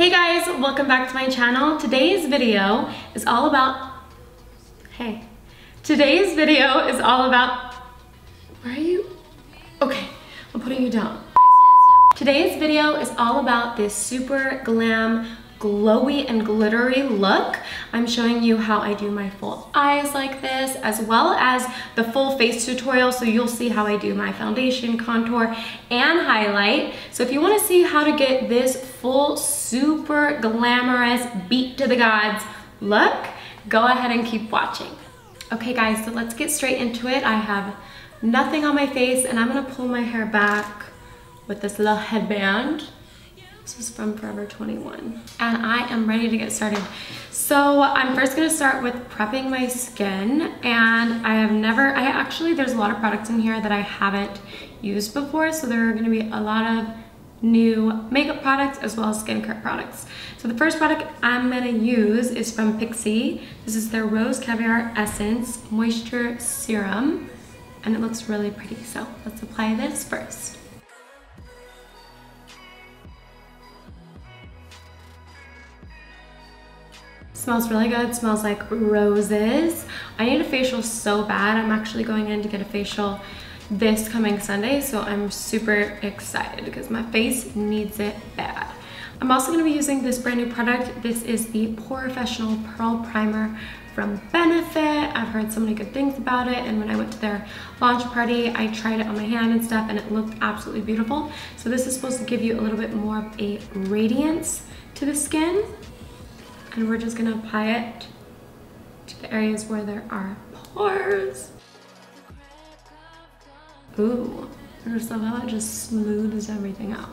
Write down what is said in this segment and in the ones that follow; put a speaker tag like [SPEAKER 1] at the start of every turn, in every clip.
[SPEAKER 1] Hey guys, welcome back to my channel. Today's video is all about, where are you? Okay, I'm putting you down. Today's video is all about this super glam, glowy and glittery look. I'm showing you how I do my full eyes like this, as well as the full face tutorial, so you'll see how I do my foundation, contour, and highlight. So if you want to see how to get this full, super glamorous, beat to the gods look, go ahead and keep watching. Okay guys, so let's get straight into it. I have nothing on my face, and I'm gonna pull my hair back with this little headband. This is from Forever 21. And I am ready to get started. So I'm first gonna start with prepping my skin. And there's a lot of products in here that I haven't used before. So there are gonna be a lot of new makeup products as well as skincare products. So the first product I'm gonna use is from Pixie. This is their Rose Caviar Essence Moisture Serum. And it looks really pretty. So let's apply this first. Smells really good, smells like roses. I need a facial so bad. I'm actually going in to get a facial this coming Sunday, so I'm super excited because my face needs it bad. I'm also gonna be using this brand new product. This is the Porefessional Pearl Primer from Benefit. I've heard so many good things about it, and when I went to their launch party, I tried it on my hand and stuff, and it looked absolutely beautiful. So this is supposed to give you a little bit more of a radiance to the skin. And we're just gonna apply it to the areas where there are pores. Ooh, there's somehow it just smooths everything out.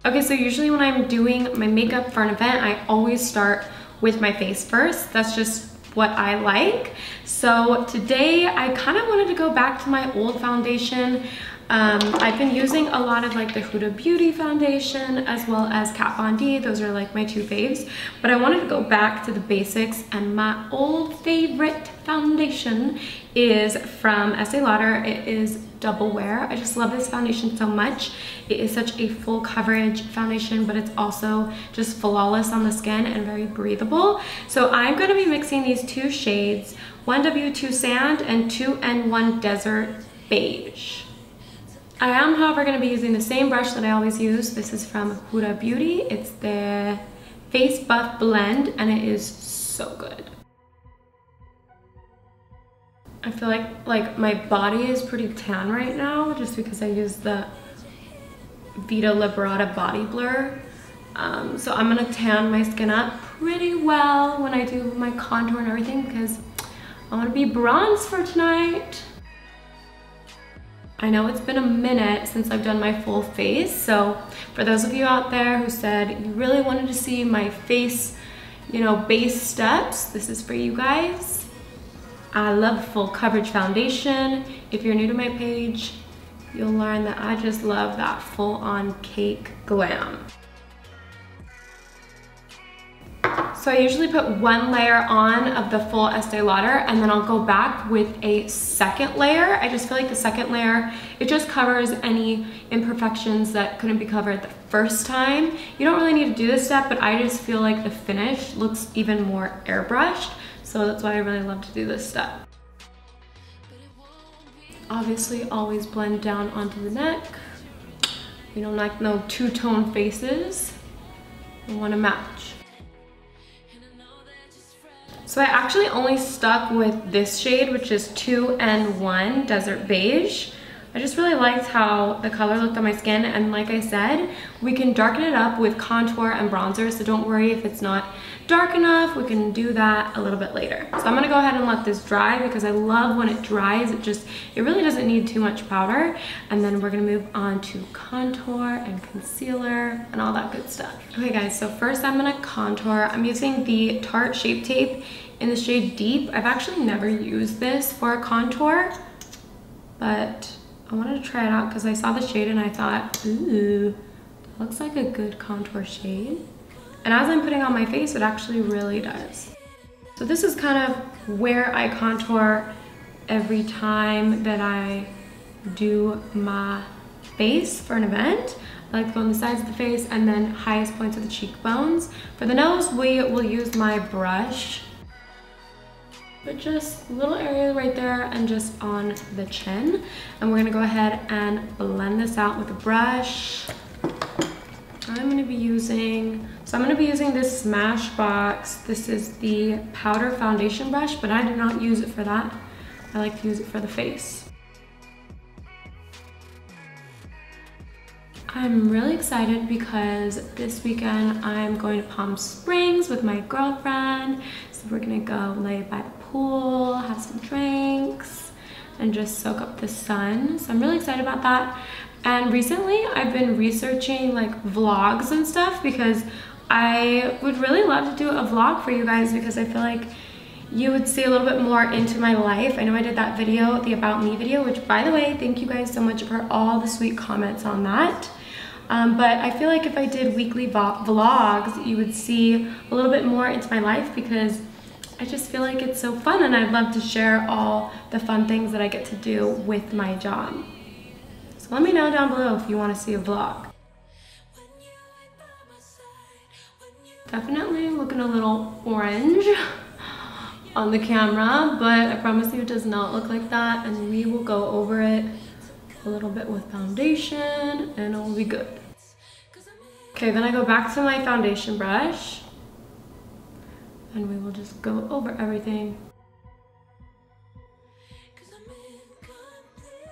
[SPEAKER 1] Okay, so usually when I'm doing my makeup for an event, I always start with my face first. That's just what I like. So today I kind of wanted to go back to my old foundation. I've been using a lot of like the Huda Beauty foundation as well as Kat Von D. Those are like my two faves, but I wanted to go back to the basics, and my old favorite foundation is from Estee Lauder. It is Double Wear. I just love this foundation so much. It is such a full coverage foundation, but it's also just flawless on the skin and very breathable. So I'm going to be mixing these two shades, 1W2 Sand and 2N1 Desert Beige. I am, however, going to be using the same brush that I always use. This is from Huda Beauty. It's the Face Buff Blend, and it is so good. I feel like my body is pretty tan right now just because I use the Vita Liberata Body Blur. So I'm going to tan my skin up pretty well when I do my contour and everything because I want to be bronzed for tonight. I know it's been a minute since I've done my full face, so for those of you out there who said you really wanted to see my face, base steps, this is for you guys. I love full coverage foundation. If you're new to my page, you'll learn that I just love that full-on cake glam. So I usually put one layer on of the full Estee Lauder, and then I'll go back with a second layer. I just feel like the second layer, it just covers any imperfections that couldn't be covered the first time. You don't really need to do this step, but I just feel like the finish looks even more airbrushed. So that's why I really love to do this step. Obviously, always blend down onto the neck. We don't like no two-tone faces. We want to match. So I actually only stuck with this shade, which is 2N1 Desert Beige. I just really liked how the color looked on my skin, and like I said, we can darken it up with contour and bronzer, so don't worry if it's not dark enough. We can do that a little bit later. So I'm gonna go ahead and let this dry because I love when it dries. It really doesn't need too much powder. And then we're gonna move on to contour and concealer and all that good stuff. Okay guys, so first I'm gonna contour. I'm using the Tarte Shape Tape in the shade Deep. I've actually never used this for a contour, but I wanted to try it out because I saw the shade and I thought, ooh, that looks like a good contour shade. And as I'm putting on my face, it actually really does. So this is kind of where I contour every time that I do my face for an event. I like to go on the sides of the face and then highest points of the cheekbones. For the nose, we will use my brush, but just little areas right there and just on the chin. And we're gonna go ahead and blend this out with a brush. I'm gonna be using this Smashbox. This is the powder foundation brush, but I do not use it for that. I like to use it for the face. I'm really excited because this weekend I'm going to Palm Springs with my girlfriend. So we're gonna go lay by the pool, have some drinks, and just soak up the sun. So I'm really excited about that. And recently I've been researching like vlogs and stuff because I would really love to do a vlog for you guys because I feel like you would see a little bit more into my life. I know I did that video, the About Me video, which by the way, thank you guys so much for all the sweet comments on that. But I feel like if I did weekly vlogs, you would see a little bit more into my life because I just feel like it's so fun and I'd love to share all the fun things that I get to do with my job. So let me know down below if you want to see a vlog. Definitely looking a little orange on the camera, but I promise you it does not look like that, and we will go over it a little bit with foundation and it will be good. Okay, then I go back to my foundation brush and we will just go over everything.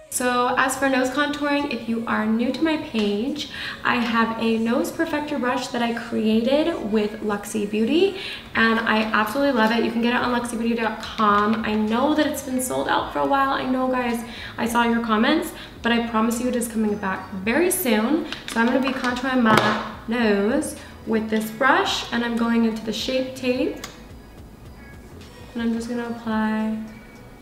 [SPEAKER 1] So as for nose contouring, if you are new to my page, I have a nose perfector brush that I created with Luxie Beauty, and I absolutely love it. You can get it on luxiebeauty.com. I know that it's been sold out for a while. I know, guys, I saw your comments, but I promise you it is coming back very soon. So I'm going to be contouring my nose with this brush, and I'm going into the Shape Tape, and I'm just going to apply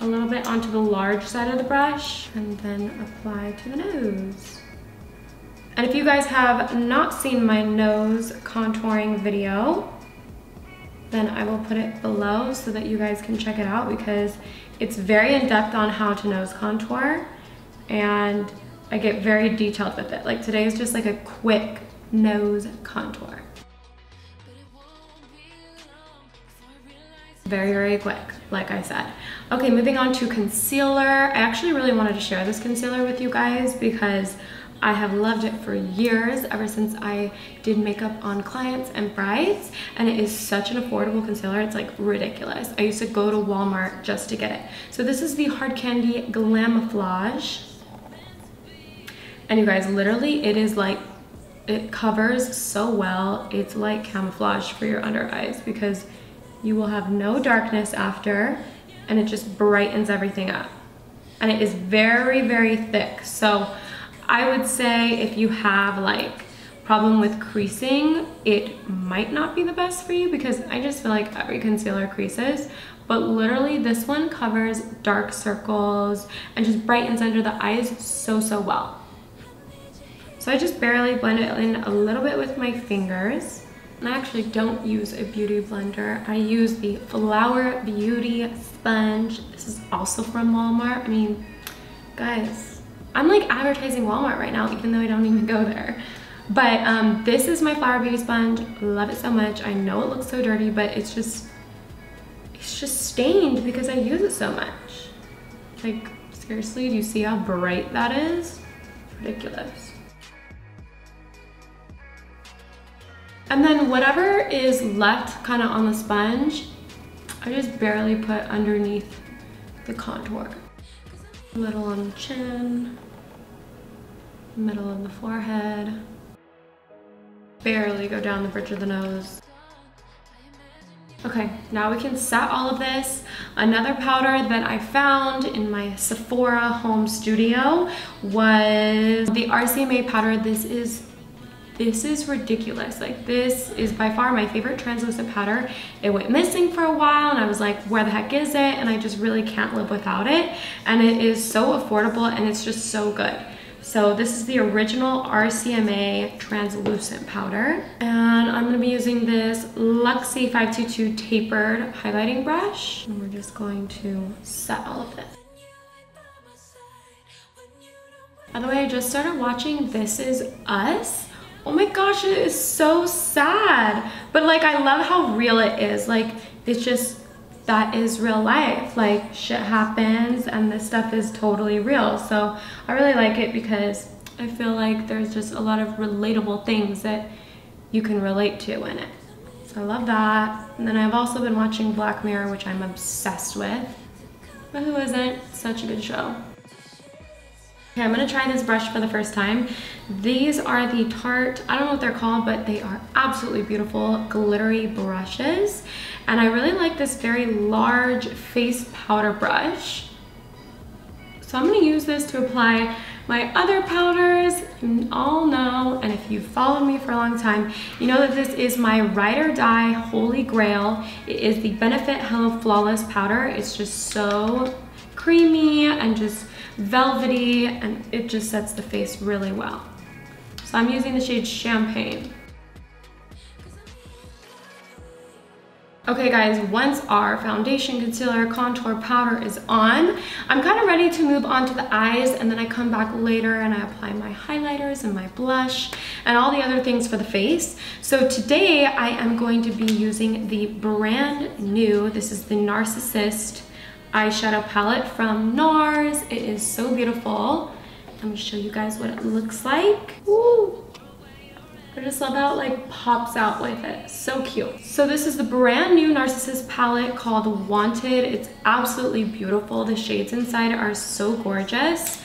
[SPEAKER 1] a little bit onto the large side of the brush and then apply to the nose. And if you guys have not seen my nose contouring video, then I will put it below so that you guys can check it out because it's very in-depth on how to nose contour and I get very detailed with it. Like today is just like a quick nose contour. Very, very quick, like I said. Okay, moving on to concealer. I actually really wanted to share this concealer with you guys because I have loved it for years, ever since I did makeup on clients and brides, and it is such an affordable concealer. It's like ridiculous. I used to go to Walmart just to get it. So this is the Hard Candy Glamofauge. And you guys, literally it is like, it covers so well. It's like camouflage for your under eyes because you will have no darkness after, and it just brightens everything up. And it is very, very thick. So I would say if you have like problem with creasing, it might not be the best for you because I just feel like every concealer creases. But literally this one covers dark circles and just brightens under the eyes so, so well. So I just barely blend it in a little bit with my fingers. And I actually don't use a beauty blender. I use the Flower Beauty sponge. This is also from Walmart. I mean, guys, I'm like advertising Walmart right now, even though I don't even go there. But this is my Flower Beauty sponge. Love it so much. I know it looks so dirty, but it's just stained because I use it so much. Like, seriously, do you see how bright that is? It's ridiculous. And then whatever is left kind of on the sponge, I just barely put underneath the contour. A little on the chin, middle of the forehead. Barely go down the bridge of the nose. Okay, now we can set all of this. Another powder that I found in my Sephora home studio was the RCMA powder. This is ridiculous. Like, this is by far my favorite translucent powder. It went missing for a while and I was like, where the heck is it? And I just really can't live without it. And it is so affordable and it's just so good. So this is the original RCMA translucent powder. And I'm gonna be using this Luxie 522 tapered highlighting brush. And we're just going to set all of this. By the way, I just started watching This Is Us Oh my gosh, it is so sad. But like, I love how real it is. Like, it's just, that is real life. Like, shit happens and this stuff is totally real. So I really like it because I feel like there's just a lot of relatable things that you can relate to in it. So I love that. And then I've also been watching Black Mirror, which I'm obsessed with. But who isn't? Such a good show. Okay, I'm gonna try this brush for the first time. These are the Tarte, I don't know what they're called, but they are absolutely beautiful glittery brushes. And I really like this very large face powder brush. So I'm gonna use this to apply my other powders. You all know, and if you've followed me for a long time, you know that this is my ride or die holy grail. It is the Benefit Hello Flawless powder. It's just so creamy and just velvety, and it just sets the face really well. So I'm using the shade Champagne. Okay guys, once our foundation, concealer, contour, powder is on, I'm kind of ready to move on to the eyes, and then I come back later and I apply my highlighters and my blush and all the other things for the face. So today I am going to be using the brand new, this is the Narcissist eyeshadow palette from NARS. It is so beautiful. Let me show you guys what it looks like. Ooh. I just love how it like pops out with it. So cute. So this is the brand new Narcissist palette called Wanted. It's absolutely beautiful. The shades inside are so gorgeous.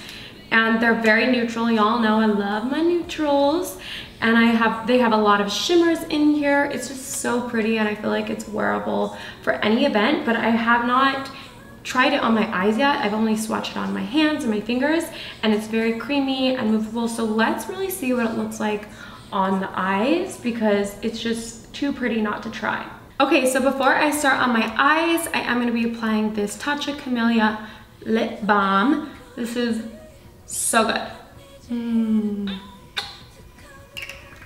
[SPEAKER 1] And they're very neutral. Y'all know I love my neutrals. And they have a lot of shimmers in here. It's just so pretty, and I feel like it's wearable for any event, but I have not tried it on my eyes yet. I've only swatched it on my hands and my fingers, and it's very creamy and movable. So let's really see what it looks like on the eyes, because it's just too pretty not to try. Okay, so before I start on my eyes, I am going to be applying this Tatcha Camelia lip balm. This is so good.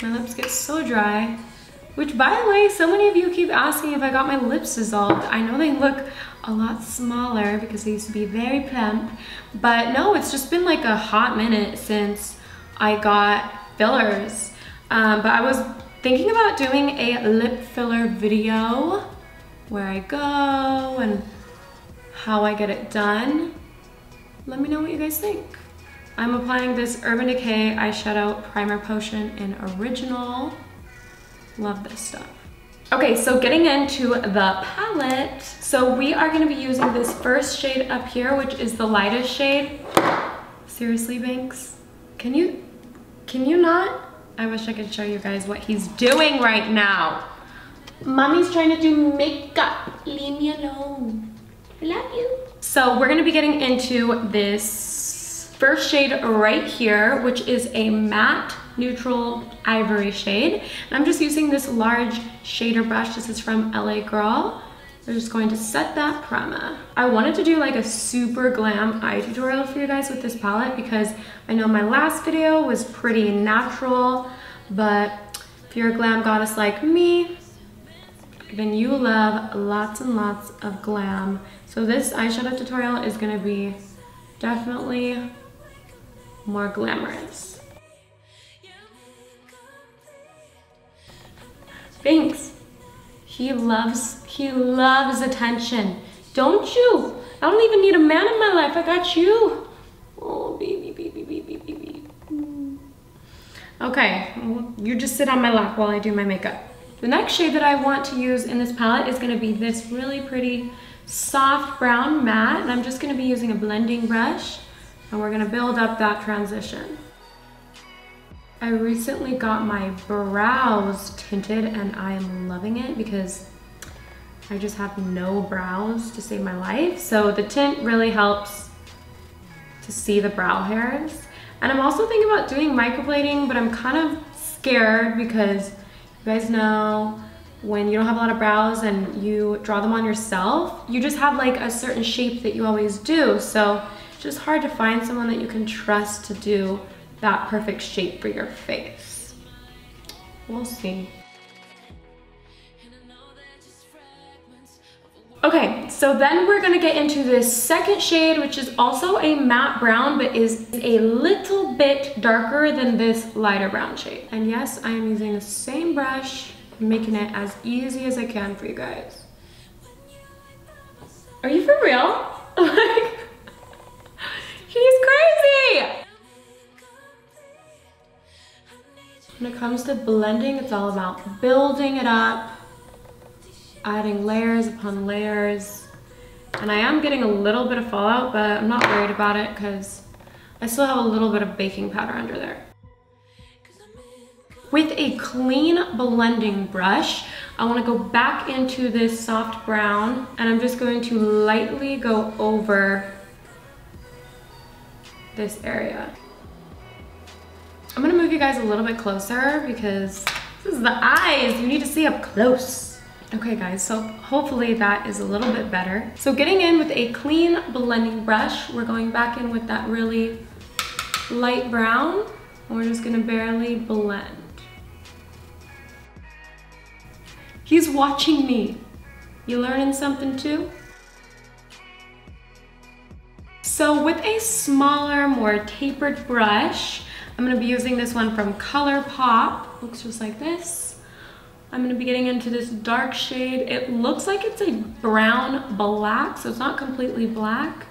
[SPEAKER 1] My lips get so dry, which, by the way, so many of you keep asking if I got my lips dissolved. I know they look a lot smaller because they used to be very plump, but no, it's just been like a hot minute since I got fillers. But I was thinking about doing a lip filler video where I go and how I get it done. Let me know what you guys think. I'm applying this Urban Decay eyeshadow primer potion in Original. Love this stuff. Okay, so getting into the palette. So we are gonna be using this first shade up here, which is the lightest shade. Seriously, Banks? Can you not? I wish I could show you guys what he's doing right now. Mommy's trying to do makeup. Leave me alone. I love you. So we're gonna be getting into this first shade right here, which is a matte neutral ivory shade. And I'm just using this large shader brush. This is from LA Girl. We're just going to set that primer. I wanted to do like a super glam eye tutorial for you guys with this palette, because I know my last video was pretty natural, but if you're a glam goddess like me, then you love lots and lots of glam. So this eyeshadow tutorial is gonna be definitely more glamorous. Thanks. He loves attention. Don't you? I don't even need a man in my life. I got you. Oh, baby, baby, baby, baby. Okay, well, you just sit on my lap while I do my makeup. The next shade that I want to use in this palette is gonna be this really pretty soft brown matte, and I'm just gonna be using a blending brush, and we're gonna build up that transition. I recently got my brows tinted, and I am loving it because I just have no brows to save my life. So the tint really helps to see the brow hairs. And I'm also thinking about doing microblading, but I'm kind of scared because you guys know when you don't have a lot of brows and you draw them on yourself, you just have like a certain shape that you always do. So it's just hard to find someone that you can trust to do that perfect shape for your face. We'll see. Okay, Okay, so then we're gonna get into this second shade, which is also a matte brown, but is a little bit darker than this lighter brown shade. And yes, I am using the same brush, making it as easy as I can for you guys. Are you for real? Like, he's crazy! When it comes to blending, it's all about building it up, adding layers upon layers. And I am getting a little bit of fallout, but I'm not worried about it because I still have a little bit of baking powder under there. With a clean blending brush, I want to go back into this soft brown, and I'm just going to lightly go over this area. I'm gonna move you guys a little bit closer because this is the eyes. You need to see up close. Okay guys, so hopefully that is a little bit better. So getting in with a clean blending brush, we're going back in with that really light brown, and we're just gonna barely blend. He's watching me. You learning something too? So with a smaller, more tapered brush, I'm gonna be using this one from ColourPop. Looks just like this. I'm gonna be getting into this dark shade. It looks like it's a brown black, so it's not completely black.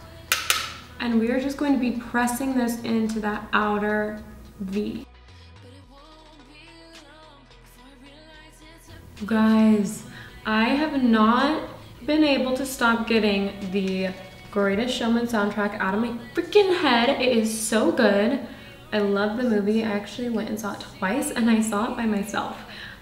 [SPEAKER 1] And we are just going to be pressing this into that outer V. Guys, I have not been able to stop getting the Greatest Showman soundtrack out of my freaking head. It is so good. I love the movie. I actually went and saw it twice, and I saw it by myself.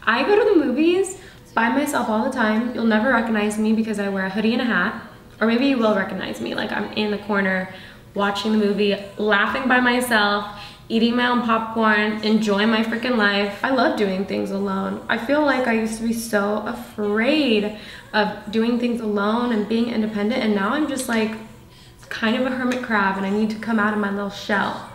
[SPEAKER 1] I go to the movies by myself all the time. You'll never recognize me because I wear a hoodie and a hat. Or maybe you will recognize me, like I'm in the corner watching the movie, laughing by myself, eating my own popcorn, enjoying my freaking life. I love doing things alone. I feel like I used to be so afraid of doing things alone and being independent, and now I'm just like kind of a hermit crab, and I need to come out of my little shell.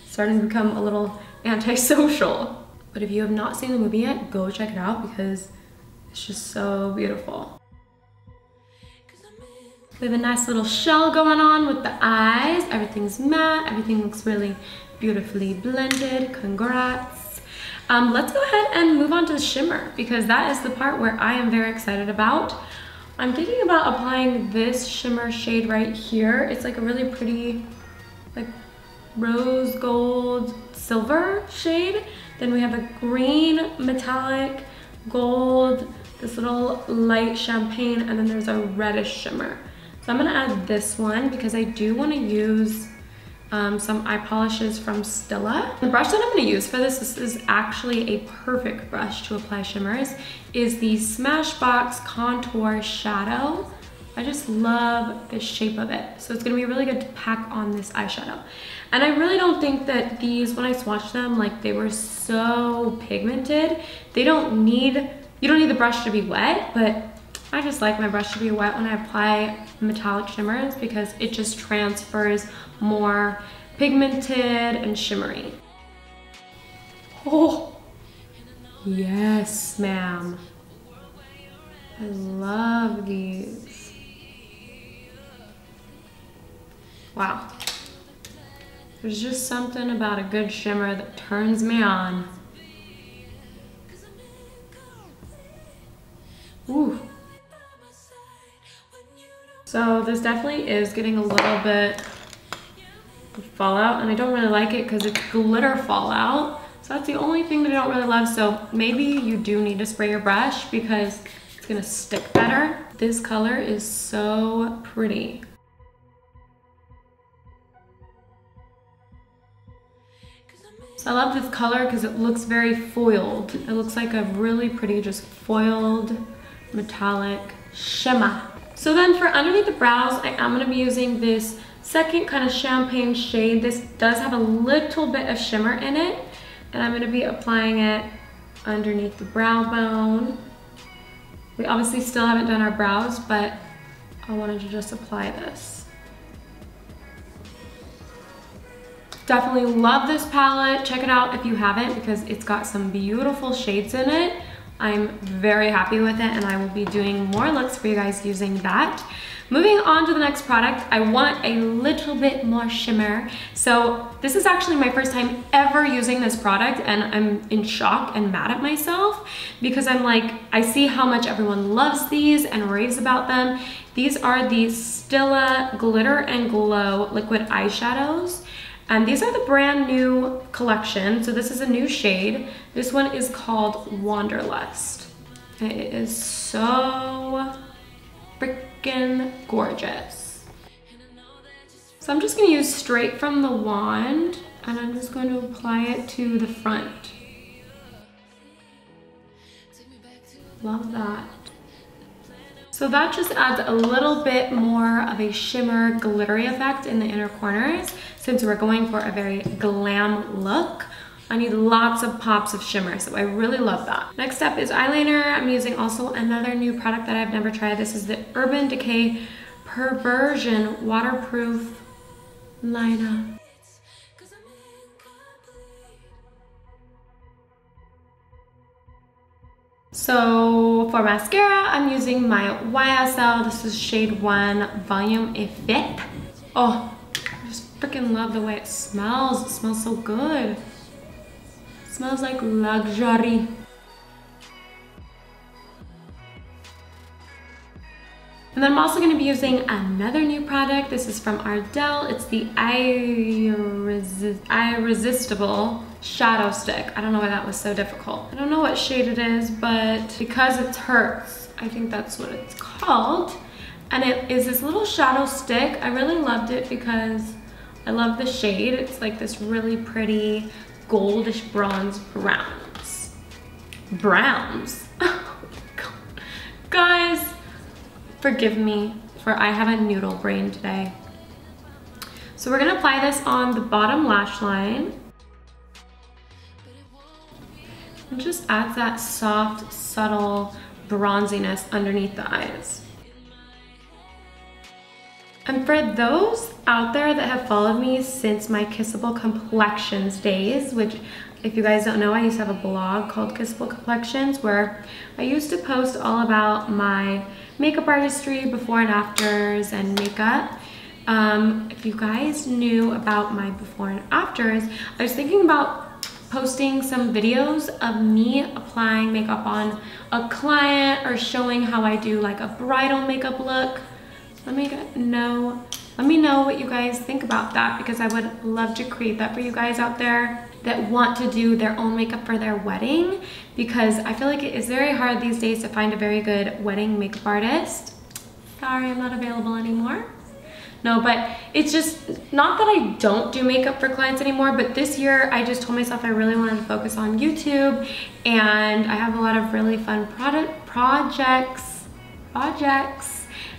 [SPEAKER 1] Starting to become a little antisocial. But if you have not seen the movie yet, go check it out because it's just so beautiful. We have a nice little shell going on with the eyes. Everything's matte, everything looks really beautifully blended. Congrats. Let's go ahead and move on to the shimmer because that is the part where I am very excited about. I'm thinking about applying this shimmer shade right here. It's like a really pretty, like rose gold silver shade. Then we have a green metallic gold, this little light champagne, and then there's a reddish shimmer. So I'm gonna add this one because I do want to use some eye polishes from Stila. The brush that I'm going to use for this is actually a perfect brush to apply shimmers, is the Smashbox Contour Shadow. I just love the shape of it. So it's going to be really good to pack on this eyeshadow. And I really don't think that these, when I swatched them, like they were so pigmented. You don't need the brush to be wet, but I just like my brush to be wet when I apply metallic shimmers because it just transfers more pigmented and shimmery. Oh, yes, ma'am. I love these. Wow. There's just something about a good shimmer that turns me on. Ooh. So this definitely is getting a little bit of fallout, and I don't really like it because it's glitter fallout. So that's the only thing that I don't really love. So maybe you do need to spray your brush because it's gonna stick better. This color is so pretty. So I love this color because it looks very foiled. It looks like a really pretty, just foiled metallic shimmer. So then for underneath the brows, I am going to be using this second kind of champagne shade. This does have a little bit of shimmer in it, and I'm going to be applying it underneath the brow bone. We obviously still haven't done our brows, but I wanted to just apply this. Definitely love this palette. Check it out if you haven't because it's got some beautiful shades in it. I'm very happy with it, and I will be doing more looks for you guys using that. Moving on to the next product, I want a little bit more shimmer. So this is actually my first time ever using this product, and I'm in shock and mad at myself because I'm like, I see how much everyone loves these and raves about them. These are the Stila Glitter and Glow Liquid Eyeshadows. And these are the brand new collection. So this is a new shade. This one is called Wanderlust. It is so freaking gorgeous. So I'm just gonna use straight from the wand, and I'm just going to apply it to the front. Love that. So that just adds a little bit more of a shimmer glittery effect in the inner corners. Since we're going for a very glam look, I need lots of pops of shimmer, so I really love that. Next up is eyeliner. I'm using also another new product that I've never tried. This is the Urban Decay Perversion Waterproof Liner. So for mascara, I'm using my YSL. This is shade 1 Volume Effect. Oh, I just freaking love the way it smells. It smells so good. It smells like luxury. And then I'm also going to be using another new product. This is from Ardell. It's the Eyeressistable Shadow Stick. I don't know why that was so difficult. I don't know what shade it is, but because it hurts, I think that's what it's called. And it is this little shadow stick. I really loved it because I love the shade. It's like this really pretty goldish bronze browns. Browns. Oh my God. Guys, forgive me for I have a noodle brain today. So we're gonna apply this on the bottom lash line. It just adds that soft, subtle bronziness underneath the eyes. And for those out there that have followed me since my Kissable Complexions days, which if you guys don't know, I used to have a blog called Kissable Complexions where I used to post all about my makeup artistry, before and afters, and makeup. If you guys knew about my before and afters, I was thinking about posting some videos of me applying makeup on a client or showing how I do like a bridal makeup look. Let me know what you guys think about that, because I would love to create that for you guys out there that want to do their own makeup for their wedding, because I feel like it is very hard these days to find a very good wedding makeup artist. Sorry, I'm not available anymore. No, but it's just not that I don't do makeup for clients anymore, but this year I just told myself I really wanted to focus on YouTube, and I have a lot of really fun projects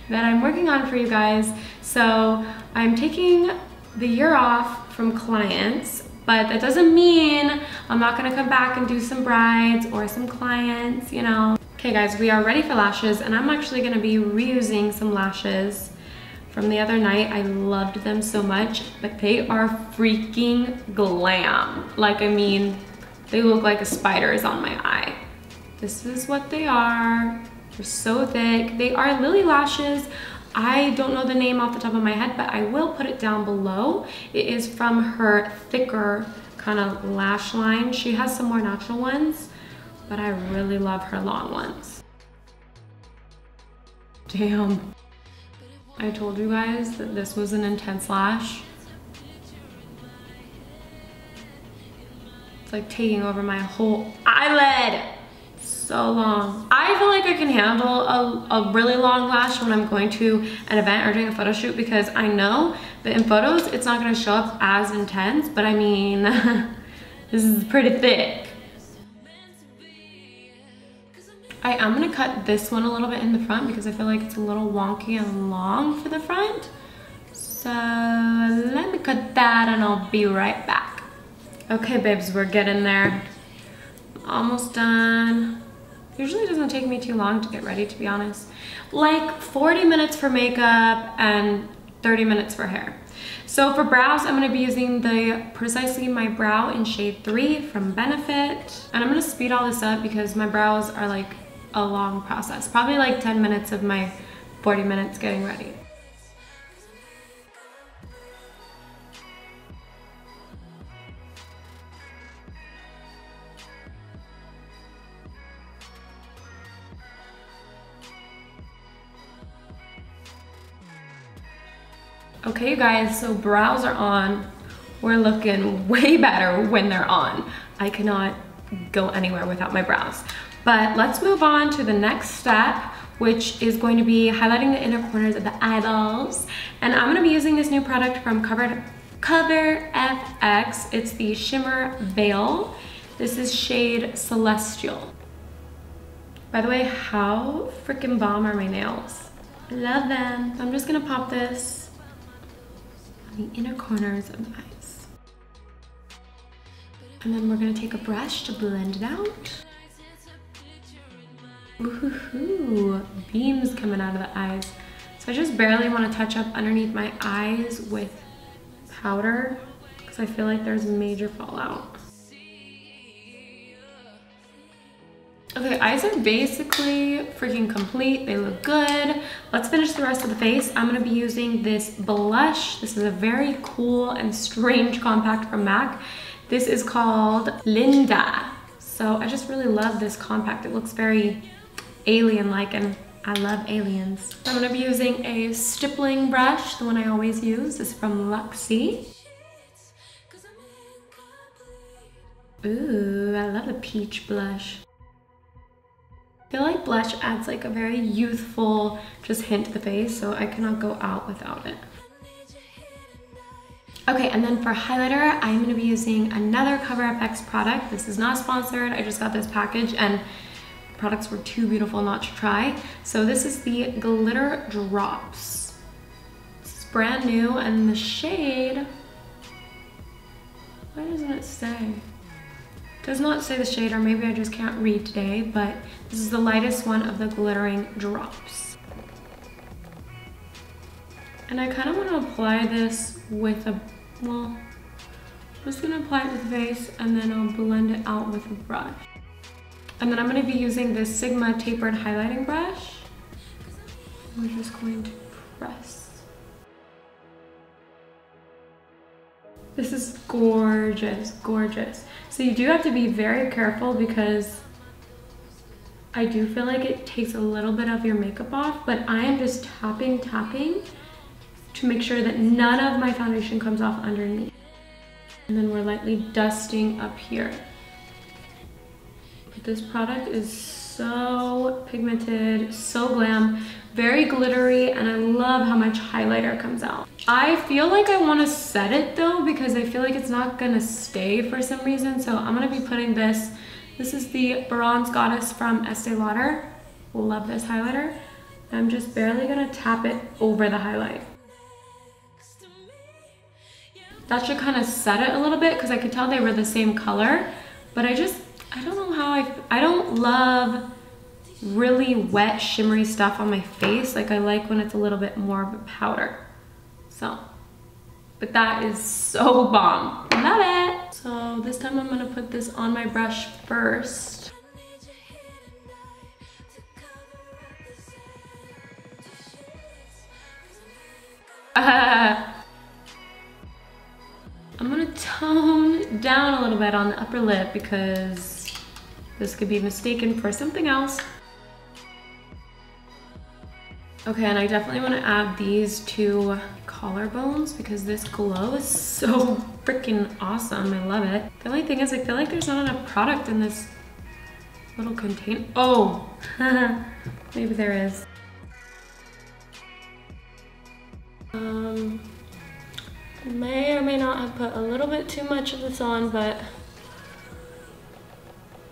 [SPEAKER 1] that I'm working on for you guys. So I'm taking the year off from clients, but that doesn't mean I'm not gonna come back and do some brides or some clients, you know. Okay guys, we are ready for lashes, and I'm actually gonna be reusing some lashes from the other night. I loved them so much, but they are freaking glam. Like, I mean, they look like a spider is on my eye. This is what they are. They're so thick. They are Lilly lashes. I don't know the name off the top of my head, but I will put it down below. It is from her thicker kind of lash line. She has some more natural ones, but I really love her long ones. Damn. I told you guys that this was an intense lash. It's like taking over my whole eyelid. So long. I feel like I can handle a really long lash when I'm going to an event or doing a photo shoot, because I know that in photos it's not going to show up as intense, but I mean, this is pretty thick. I am going to cut this one a little bit in the front because I feel like it's a little wonky and long for the front. So let me cut that and I'll be right back. Okay babes, we're getting there. Almost done. Usually it doesn't take me too long to get ready, to be honest. Like 40 minutes for makeup and 30 minutes for hair. So for brows, I'm gonna be using the Precisely My Brow in shade 3 from Benefit. And I'm gonna speed all this up because my brows are like a long process. Probably like 10 minutes of my 40 minutes getting ready. Okay, you guys, so brows are on. We're looking way better when they're on. I cannot go anywhere without my brows. But let's move on to the next step, which is going to be highlighting the inner corners of the eyeballs. And I'm gonna be using this new product from Cover FX. It's the Shimmer Veil. This is shade Celestial. By the way, how freaking bomb are my nails? I love them. So I'm just gonna pop this the inner corners of the eyes. And then we're gonna take a brush to blend it out. Ooh, beams coming out of the eyes. So I just barely wanna touch up underneath my eyes with powder because I feel like there's major fallout. Okay, eyes are basically freaking complete. They look good. Let's finish the rest of the face. I'm gonna be using this blush. This is a very cool and strange compact from MAC. This is called Linda. So I just really love this compact. It looks very alien-like and I love aliens. I'm gonna be using a stippling brush, the one I always use. This is from Luxie. Ooh, I love the peach blush. I feel like blush adds like a very youthful just hint to the face, so I cannot go out without it. Okay, and then for highlighter, I'm gonna be using another Cover FX product. This is not sponsored, I just got this package and the products were too beautiful not to try. So this is the Glitter Drops. This is brand new and the shade, why doesn't it say? Does not say the shade, or maybe I just can't read today, but this is the lightest one of the glittering drops. And I kind of want to apply this with a, well, I'm just going to apply it with the face and then I'll blend it out with a brush. And then I'm going to be using this Sigma tapered highlighting brush. We're just going to press. This is gorgeous, gorgeous. So you do have to be very careful because I do feel like it takes a little bit of your makeup off, but I am just tapping to make sure that none of my foundation comes off underneath. And then we're lightly dusting up here. But this product is so pigmented, so glam, very glittery, and I love how much highlighter comes out. I feel like I want to set it though because I feel like it's not gonna stay for some reason, so I'm gonna be putting this. This is the Bronze Goddess from Estee Lauder. Love this highlighter. I'm just barely gonna tap it over the highlight. That should kind of set it a little bit because I could tell they were the same color, but I don't know how I don't love really wet shimmery stuff on my face. Like I like when it's a little bit more of a powder. So, but that is so bomb. Love it. So this time I'm gonna put this on my brush first. I'm gonna tone down a little bit on the upper lip because this could be mistaken for something else. Okay, and I definitely want to add these two collarbones because this glow is so freaking awesome. I love it. The only thing is I feel like there's not enough product in this little container. Oh, maybe there is. May or may not have put a little bit too much of this on, but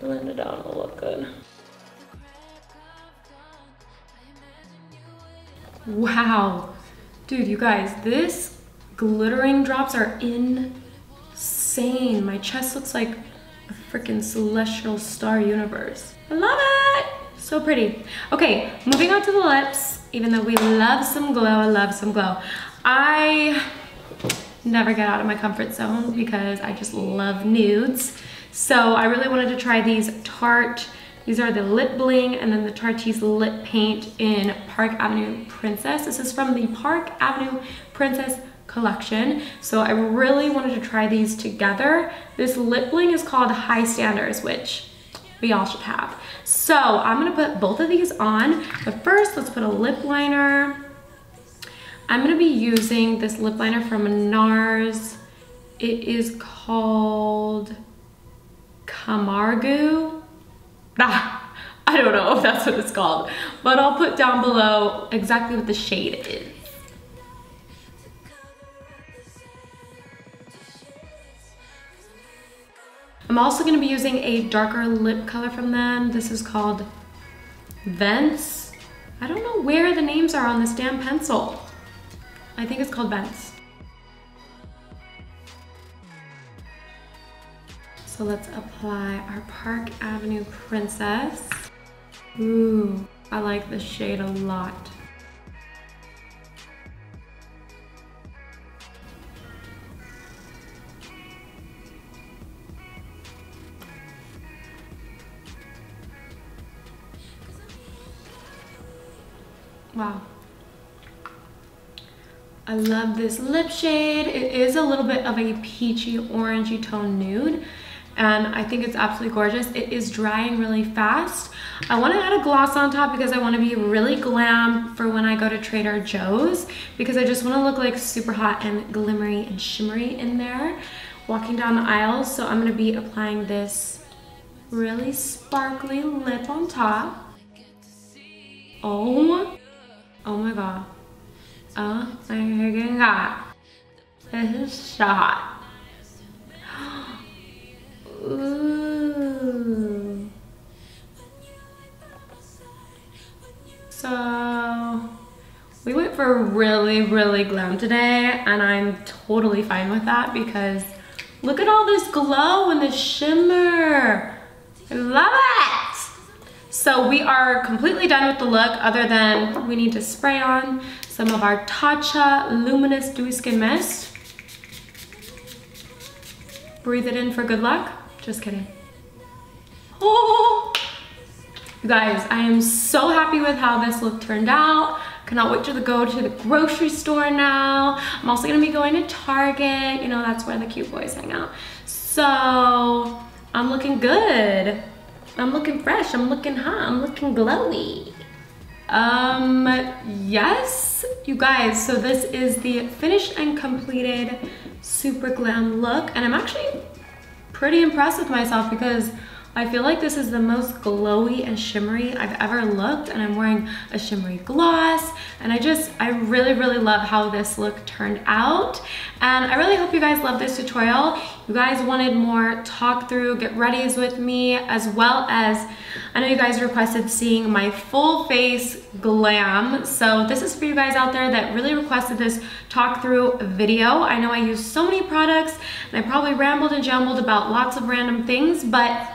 [SPEAKER 1] blend it out, it'll look good. Wow, dude, you guys, this glittering drops are insane. My chest looks like a freaking celestial star universe. I love it. So pretty. Okay, moving on to the lips. Even though we love some glow, I love some glow. I never get out of my comfort zone because I just love nudes. So I really wanted to try these Tarte. These are the Lip Bling and then the Tarte's Lip Paint in Park Avenue Princess. This is from the Park Avenue Princess collection. So I really wanted to try these together. This Lip Bling is called High Standards, which we all should have. So I'm gonna put both of these on, but first let's put a lip liner. I'm gonna be using this lip liner from NARS. It is called Camargu. I don't know if that's what it's called, but I'll put down below exactly what the shade is. I'm also going to be using a darker lip color from them. This is called Vence. I don't know where the names are on this damn pencil. I think it's called Vence. So let's apply our Park Avenue Princess. Ooh, I like this shade a lot. Wow. I love this lip shade. It is a little bit of a peachy orangey tone nude, and I think it's absolutely gorgeous. It is drying really fast. I want to add a gloss on top because I want to be really glam for when I go to Trader Joe's, because I just want to look like super hot and glimmery and shimmery in there walking down the aisles. So I'm going to be applying this really sparkly lip on top. Oh my god. Oh my god. This is so hot. Ooh. So we went for really glam today, and I'm totally fine with that because look at all this glow and this shimmer. I love it. So we are completely done with the look, other than we need to spray on some of our Tatcha Luminous Dewy Skin Mist. Breathe it in for good luck. Just kidding. Oh, you guys, I am so happy with how this look turned out. Cannot wait to go to the grocery store now. I'm also gonna be going to Target. You know, that's where the cute boys hang out. So I'm looking good. I'm looking fresh, I'm looking hot, I'm looking glowy. Yes, you guys, so this is the finished and completed super glam look, and I'm actually pretty impressed with myself because I feel like this is the most glowy and shimmery I've ever looked, and I'm wearing a shimmery gloss, and I really love how this look turned out. And I really hope you guys love this tutorial. You guys wanted more talk through get readies with me, as well as I know you guys requested seeing my full face glam. So this is for you guys out there that really requested this talk through video. I know I use so many products and I probably rambled and jumbled about lots of random things, but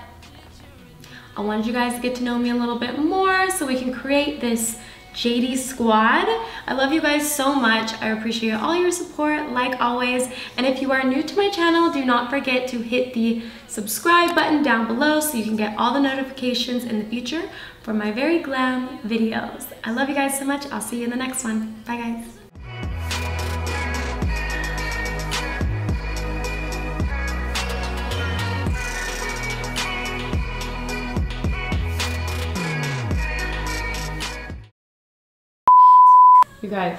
[SPEAKER 1] I wanted you guys to get to know me a little bit more so we can create this Jadey squad. I love you guys so much. I appreciate all your support, like always. And if you are new to my channel, do not forget to hit the subscribe button down below so you can get all the notifications in the future for my very glam videos. I love you guys so much. I'll see you in the next one. Bye, guys. You guys.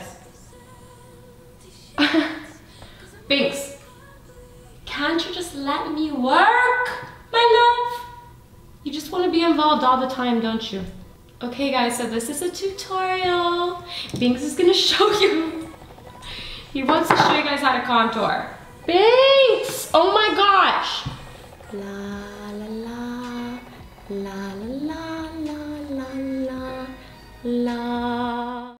[SPEAKER 1] Binks, can't you just let me work, my love? You just want to be involved all the time, don't you? Okay guys, so this is a tutorial. Binks is gonna show you. He wants to show you guys how to contour. Binks! Oh my gosh! Love.